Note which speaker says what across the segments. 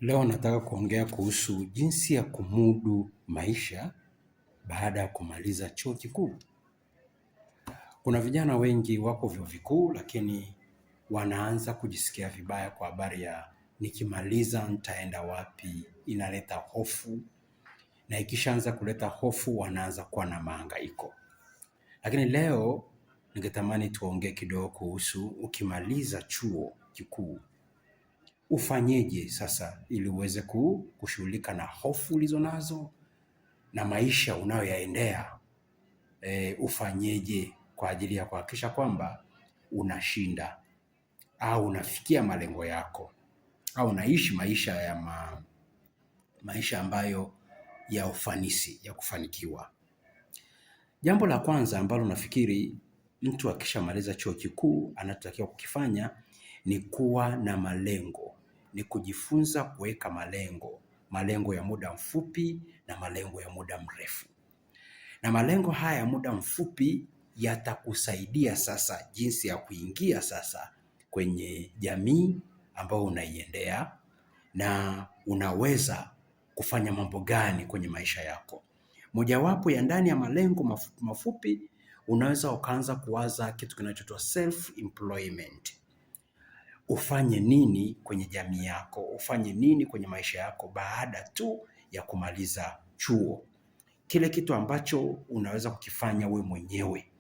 Speaker 1: Leo nataka kuongea kuhusu jinsi ya kumudu maisha baada ya kumaliza chuo kikuu. Kuna vijana wengi wako vyuo vikuu lakini wanaanza kujisikia vibaya kwa habari ya nikimaliza nitaenda wapi. Inaleta hofu, na ikishaanza kuleta hofu wanaanza kuwa na mahangaiko. Lakini leo ningetamani tuongee kidogo kuhusu ukimaliza chuo kikuu ufanyeje sasa ili uweze kushughulika na hofu ulizo nazo na maisha unayoyaendea. Ufanyeje kwa ajili ya kuhakikisha kwamba unashinda au unafikia malengo yako au unaishi maisha ambayo ya ufanisi, ya kufanikiwa. Jambo la kwanza ambalo nafikiri mtu akishamaliza chuo kikuu anatakiwa kukifanya ni kuwa na malengo. Ni kujifunza kuweka malengo ya muda mfupi na malengo ya muda mrefu. Na malengo haya ya muda mfupi yatakusaidia sasa jinsi ya kuingia sasa kwenye jamii ambayo unaiendea na unaweza kufanya mambo gani kwenye maisha yako. Mojawapo ya ndani ya malengo mafupi unaweza ukaanza kuwaza kitu kinachoitwa self employment. Ufanye nini kwenye jamii yako, ufanye nini kwenye maisha yako baada tu ya kumaliza chuo. Kile kitu ambacho unaweza kukifanya we mwenyewe.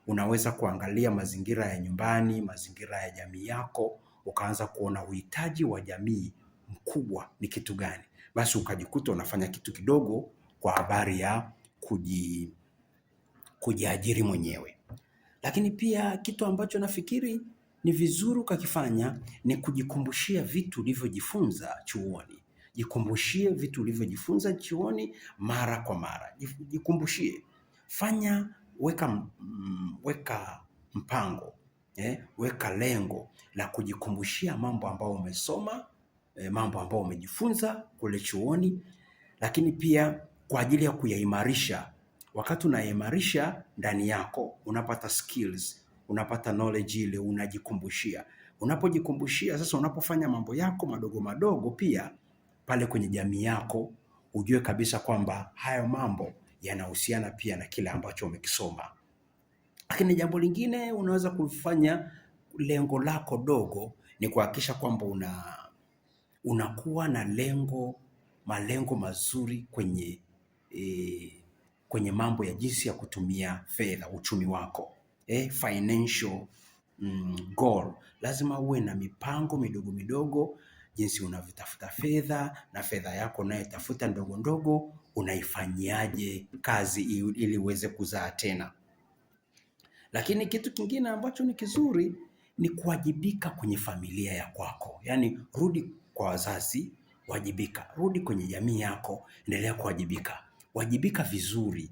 Speaker 1: Unaweza kuangalia mazingira ya nyumbani, mazingira ya jamii yako, ukaanza kuona uhitaji wa jamii mkubwa ni kitu gani. Basi ukajikuta unafanya kitu kidogo kwa habari ya kujiajiri mwenyewe. Lakini pia kitu ambacho nafikiri ni vizuri ukakifanya ni kujikumbushia vitu ulivyojifunza chuoni. Jikumbushie vitu ulivyojifunza chuoni mara kwa mara. Jikumbushie. Weka mpango, weka lengo la kujikumbushia mambo ambayo umesoma, mambo ambayo umejifunza kule chuoni, lakini pia kwa ajili ya kuyaimarisha. Wakati unaimarisha ndani yako, unapata skills, unapata knowledge ile unajikumbushia. Unapojikumbushia sasa, unapofanya mambo yako madogo madogo pia pale kwenye jamii yako, ujue kabisa kwamba hayo mambo yanahusiana pia na kile ambacho umekisoma. Lakini jambo lingine unaweza kufanya, lengo lako dogo ni kuhakikisha kwamba unakuwa na malengo mazuri kwenye mambo ya jinsi ya kutumia fedha, uchumi wako. Financial goal. Lazima uwe na mipango midogo midogo jinsi unavyotafuta fedha, na fedha yako unayotafuta ndogo ndogo unaifanyaje kazi ili uweze kuzaa tena. Lakini kitu kingine ambacho ni kizuri ni kuwajibika kwenye familia ya kwako. Yaani rudi kwa wazazi, wajibika. Rudi kwenye jamii yako, endelea kuwajibika. Wajibika vizuri.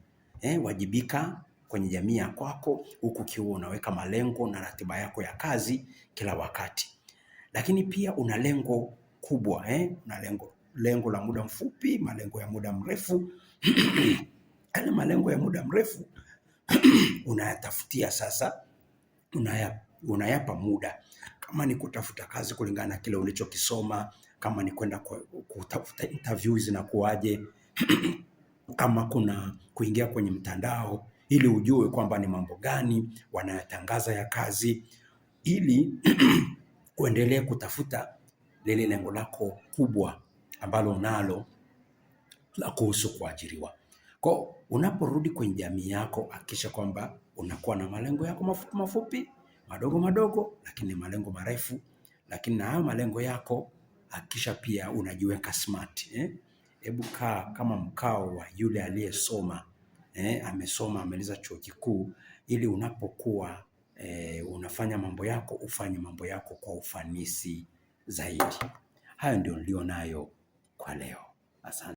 Speaker 1: Wajibika kwenye jamii ya kwako huku ukiwa unaweka malengo na ratiba yako ya kazi kila wakati. Lakini pia una lengo kubwa, una lengo la muda mfupi, malengo ya muda mrefu. Yale malengo ya muda mrefu unayatafutia sasa, unayapa muda. Kama ni kutafuta kazi kulingana na kile ulichokisoma, kama ni kwenda kutafuta interviews zinakuaje, kama kuna kuingia kwenye mtandao ili ujue kwamba ni mambo gani wanayatangaza ya kazi, ili kuendelea kutafuta lile lengo lako kubwa ambalo unalo la kuhusu kuajiriwa. Kwa unaporudi kwenye jamii yako, hakikisha kwamba unakuwa na malengo yako mafupi, madogo madogo, lakini malengo marefu. Lakini na hayo malengo yako hakikisha pia unajiweka smart. Hebu kaa kama mkao wa yule aliyesoma, amesoma, amaliza chuo kikuu, ili unapokuwa unafanya mambo yako, ufanye mambo yako kwa ufanisi zaidi. Hayo ndio nilionayo kwa leo. Asante.